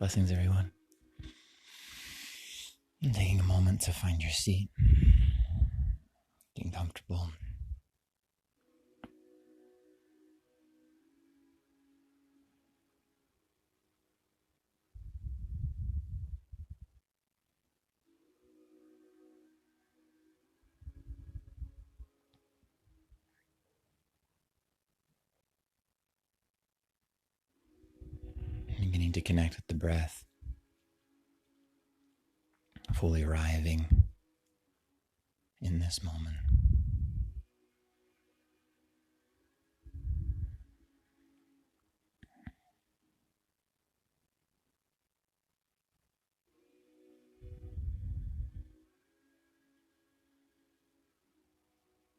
Blessings, everyone. And taking a moment to find your seat, getting comfortable. Beginning to connect with the breath, fully arriving in this moment.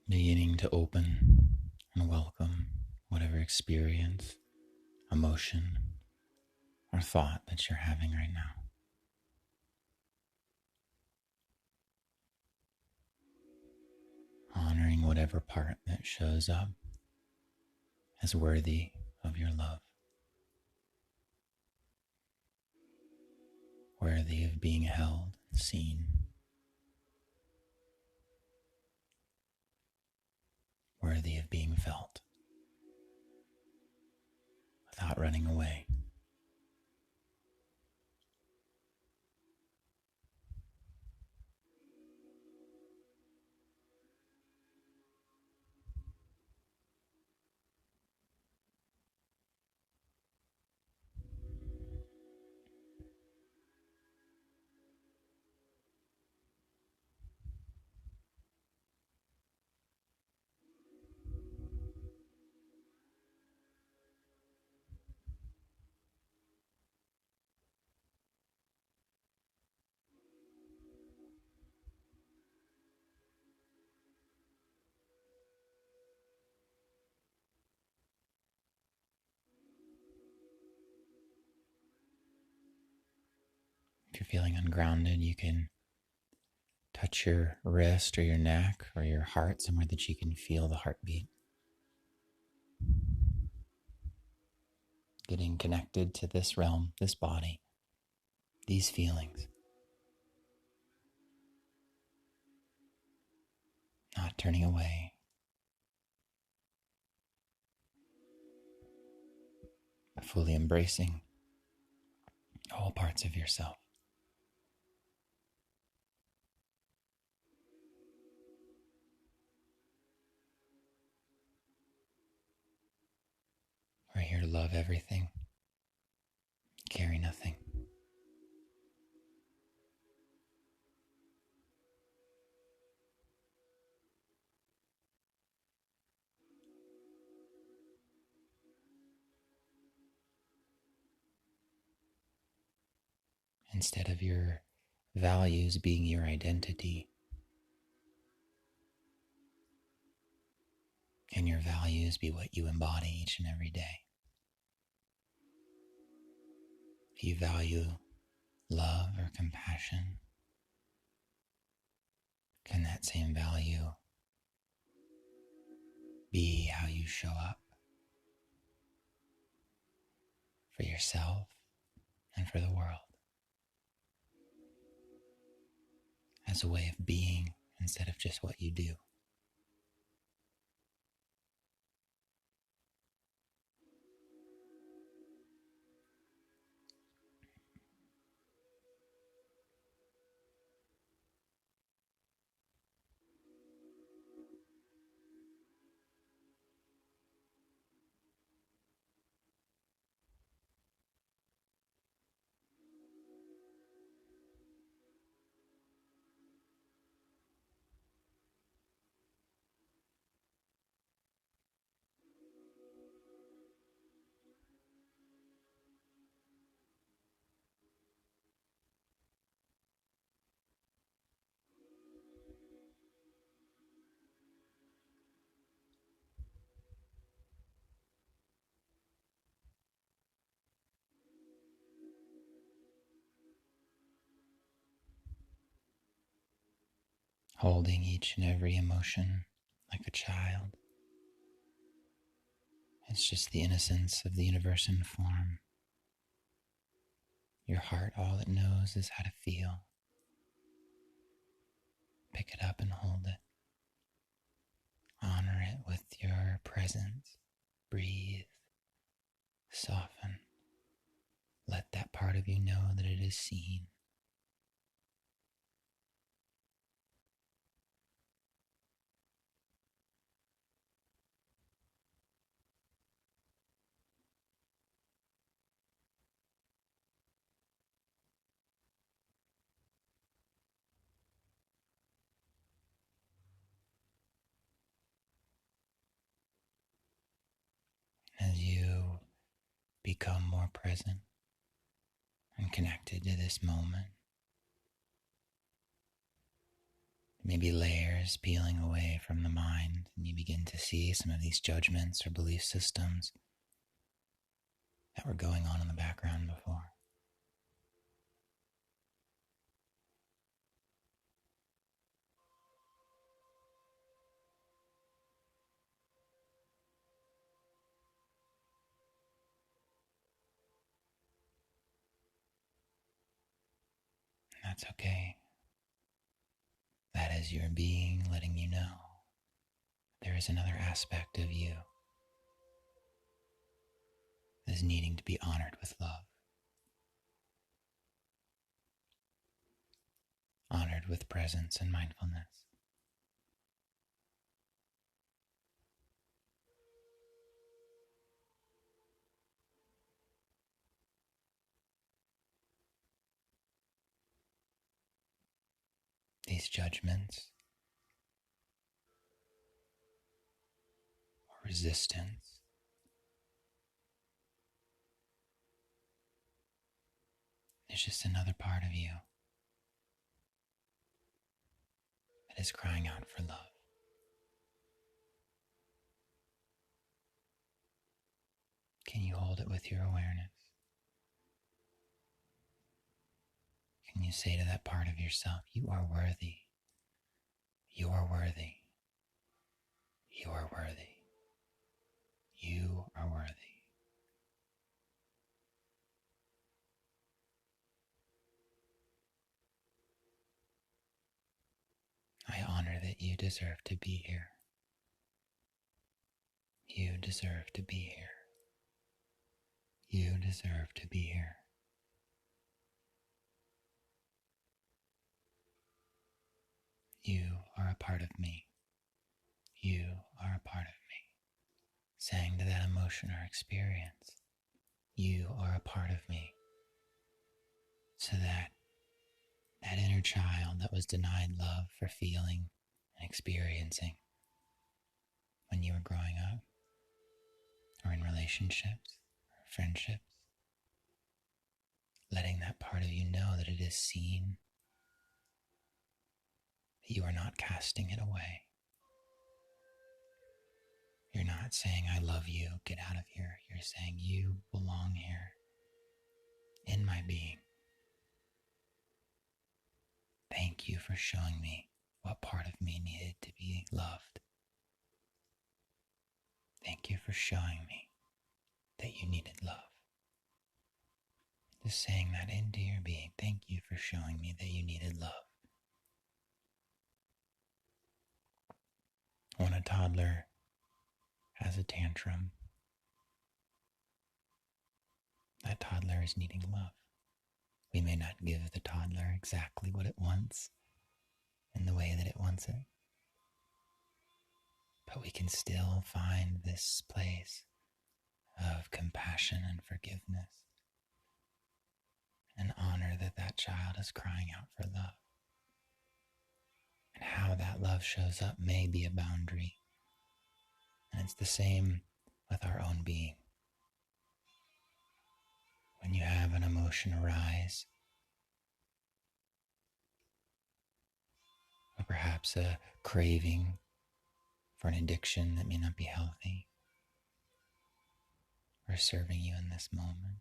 Beginning to open and welcome whatever experience, emotion, or thought that you're having right now. Honoring whatever part that shows up as worthy of your love, worthy of being held and seen, worthy of being felt without running away. If you're feeling ungrounded, you can touch your wrist or your neck or your heart somewhere that you can feel the heartbeat. Getting connected to this realm, this body, these feelings. Not turning away, but fully embracing all parts of yourself. We're here to love everything, carry nothing. Instead of your values being your identity, and your values be what you embody each and every day. If you value love or compassion, can that same value be how you show up for yourself and for the world? As a way of being instead of just what you do. Holding each and every emotion like a child. It's just the innocence of the universe in form. Your heart, all it knows is how to feel. Pick it up and hold it. Honor it with your presence. Breathe. Soften. Let that part of you know that it is seen. As you become more present and connected to this moment, maybe layers peeling away from the mind, and you begin to see some of these judgments or belief systems that were going on in the background before. And that's okay. That is your being letting you know there is another aspect of you that is needing to be honored with love, honored with presence and mindfulness. These judgments or resistance is just another part of you that is crying out for love. Can you hold it with your awareness? Can you say to that part of yourself, you are worthy, you are worthy, you are worthy, you are worthy. I honor that you deserve to be here. You deserve to be here. You deserve to be here. You are a part of me. You are a part of me. Saying to that emotion or experience, you are a part of me. So that inner child that was denied love for feeling and experiencing when you were growing up, or in relationships, or friendships, letting that part of you know that it is seen, that you are not casting it away. You're not saying, I love you, get out of here. You're saying, you belong here, in my being. Thank you for showing me what part of me needed to be loved. Thank you for showing me that you needed love. Just saying that into your being. Thank you for showing me that you needed love. When a toddler has a tantrum, that toddler is needing love. We may not give the toddler exactly what it wants in the way that it wants it, but we can still find this place of compassion and forgiveness and honor that that child is crying out for love. And how that love shows up may be a boundary. And it's the same with our own being. When you have an emotion arise, or perhaps a craving for an addiction that may not be healthy or serving you in this moment,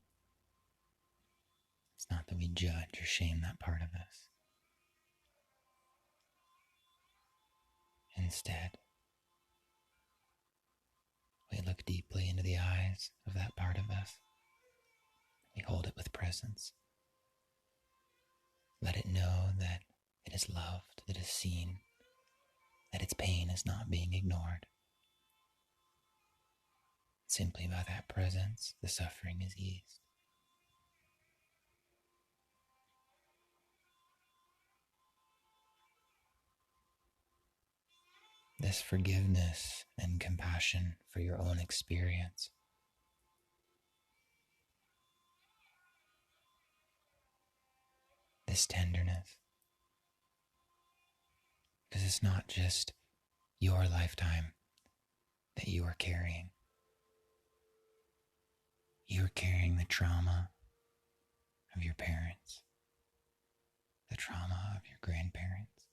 it's not that we judge or shame that part of us. Instead, we look deeply into the eyes of that part of us. We hold it with presence. is loved, that is seen, that its pain is not being ignored. Simply by that presence, the suffering is eased. This forgiveness and compassion for your own experience, this tenderness, because it's not just your lifetime that you are carrying. You are carrying the trauma of your parents, the trauma of your grandparents,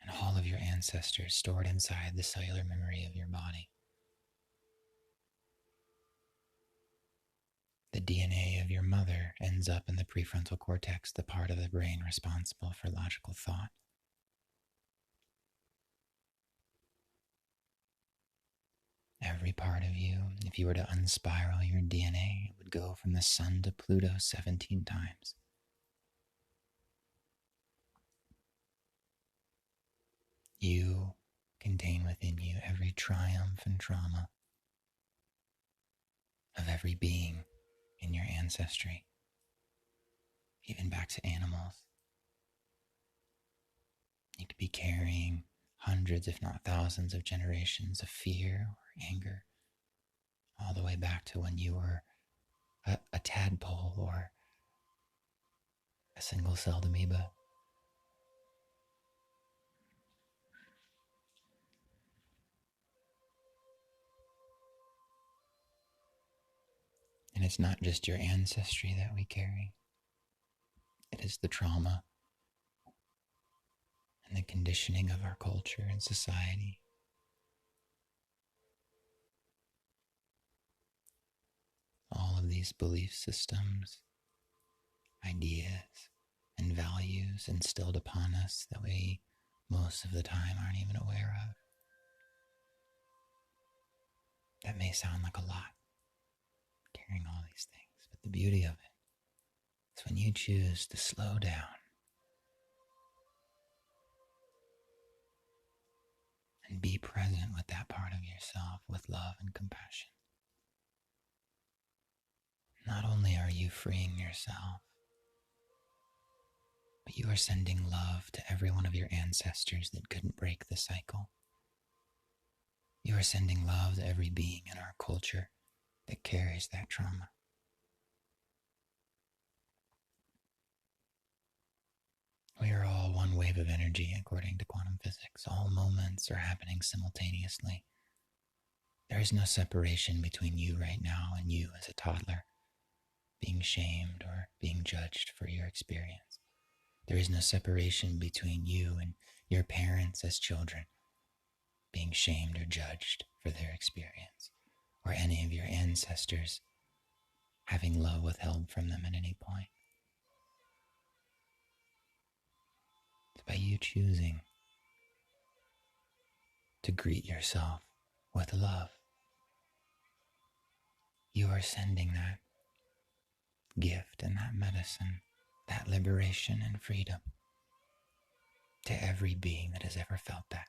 and all of your ancestors stored inside the cellular memory of your body. The DNA of your mother ends up in the prefrontal cortex, the part of the brain responsible for logical thought. Every part of you, if you were to unspiral your DNA, it would go from the sun to Pluto 17 times. You contain within you every triumph and trauma of every being in your ancestry, even back to animals. You could be carrying hundreds, if not thousands, of generations of fear or anger, all the way back to when you were a tadpole or a single-celled amoeba. And it's not just your ancestry that we carry. It is the trauma and the conditioning of our culture and society. All of these belief systems, ideas, and values instilled upon us that we most of the time aren't even aware of. That may sound like a lot, carrying all these things, but the beauty of it is when you choose to slow down and be present with that part of yourself with love and compassion. Not only are you freeing yourself, but you are sending love to every one of your ancestors that couldn't break the cycle. You are sending love to every being in our culture that carries that trauma. We are all one wave of energy according to quantum physics. All moments are happening simultaneously. There is no separation between you right now and you as a toddler, being shamed or being judged for your experience. There is no separation between you and your parents as children, being shamed or judged for their experience, or any of your ancestors having love withheld from them at any point. It's by you choosing to greet yourself with love. You are sending that gift and that medicine, that liberation and freedom to every being that has ever felt that.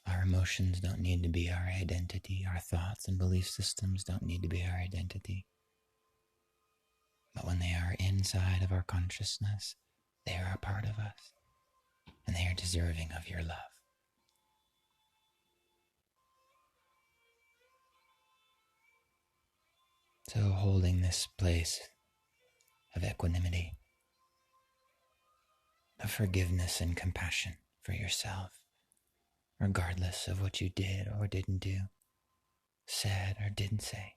Our emotions don't need to be our identity. Our thoughts and belief systems don't need to be our identity. But when they are inside of our consciousness, they are a part of us, and they are deserving of your love. So holding this place of equanimity, of forgiveness and compassion for yourself, regardless of what you did or didn't do, said or didn't say.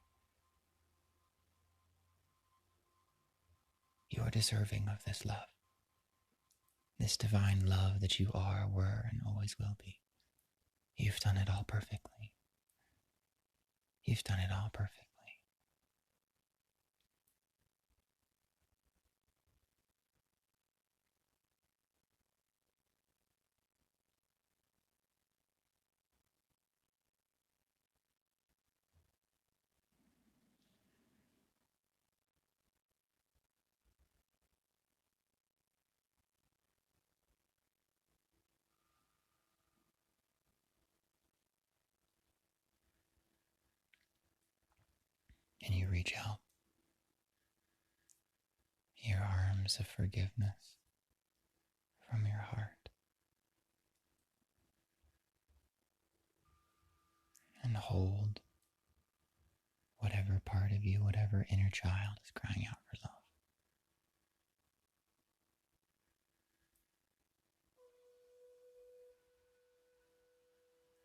You are deserving of this love, this divine love that you are, were, and always will be. You've done it all perfectly. You've done it all perfectly. and you reach out your arms of forgiveness from your heart and hold whatever part of you, whatever inner child is crying out for love.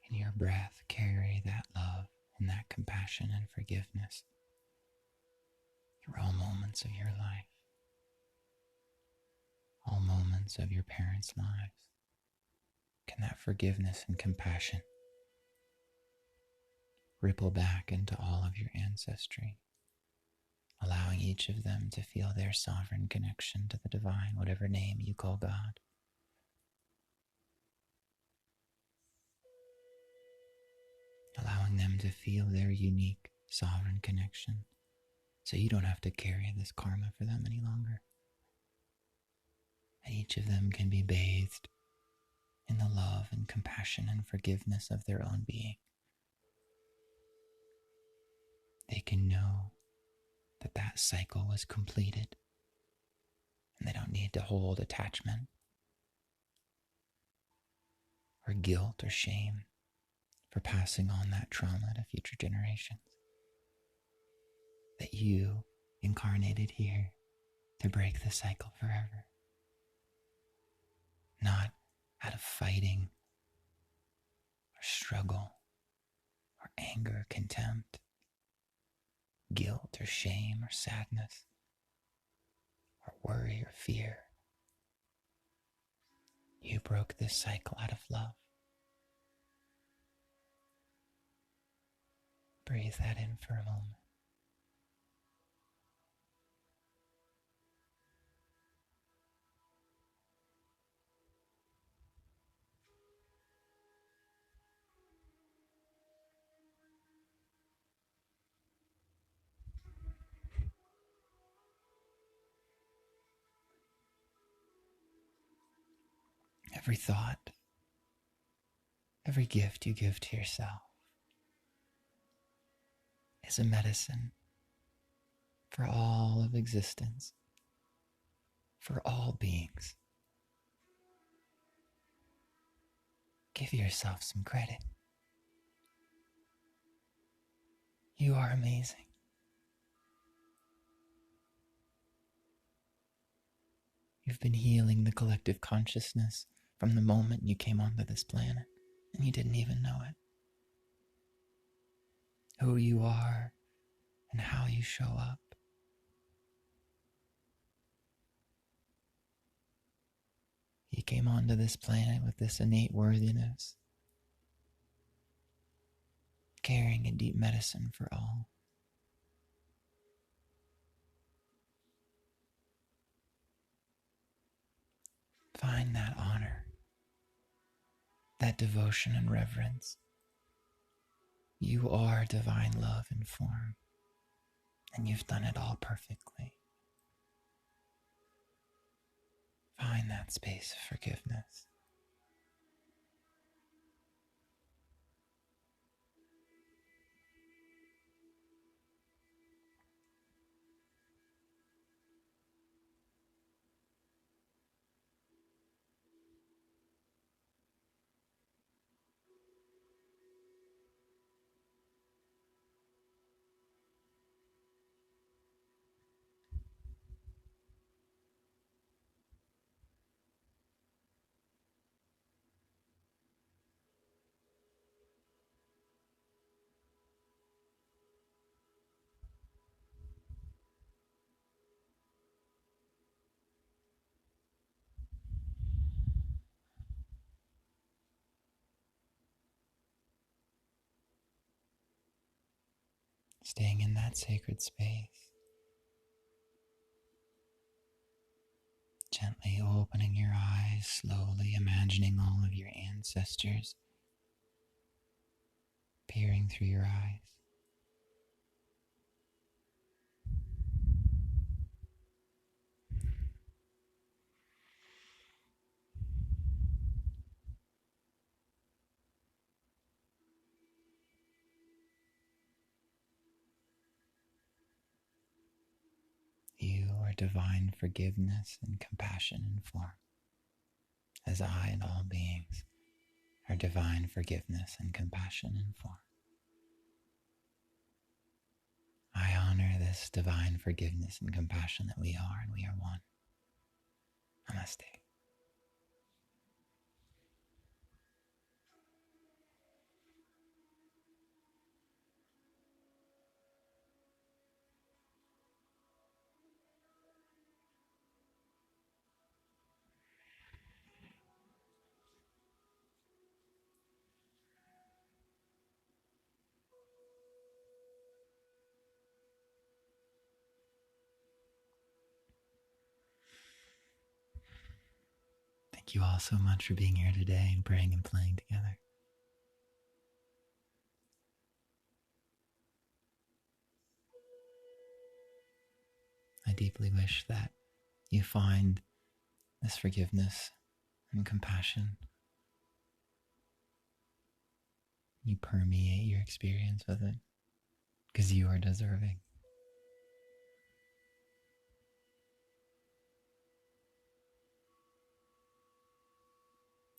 In your breath, carry that love and that compassion and forgiveness through all moments of your life, all moments of your parents' lives. Can that forgiveness and compassion ripple back into all of your ancestry, allowing each of them to feel their sovereign connection to the divine, whatever name you call God. Allowing them to feel their unique sovereign connection so you don't have to carry this karma for them any longer. And each of them can be bathed in the love and compassion and forgiveness of their own being. They can know that that cycle was completed and they don't need to hold attachment or guilt or shame for passing on that trauma to future generations. That you incarnated here to break the cycle forever. Not out of fighting or struggle or anger, contempt, guilt or shame or sadness or worry or fear. You broke this cycle out of love. Breathe that in for a moment. Every thought, every gift you give to yourself is a medicine for all of existence, for all beings. Give yourself some credit. You are amazing. You've been healing the collective consciousness from the moment you came onto this planet, and you didn't even know it. Who you are and how you show up. You came onto this planet with this innate worthiness, carrying a deep medicine for all. Find that honor, that devotion and reverence. You are divine love in form, and you've done it all perfectly. Find that space of forgiveness. Staying in that sacred space. Gently opening your eyes, slowly imagining all of your ancestors peering through your eyes. divine forgiveness and compassion in form, as I and all beings are divine forgiveness and compassion in form. I honor this divine forgiveness and compassion that we are, and we are one. Namaste. Thank you all so much for being here today and praying and playing together. I deeply wish that you find this forgiveness and compassion. You permeate your experience with it, because you are deserving.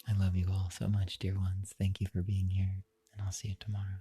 I love you all so much, dear ones. Thank you for being here, and I'll see you tomorrow.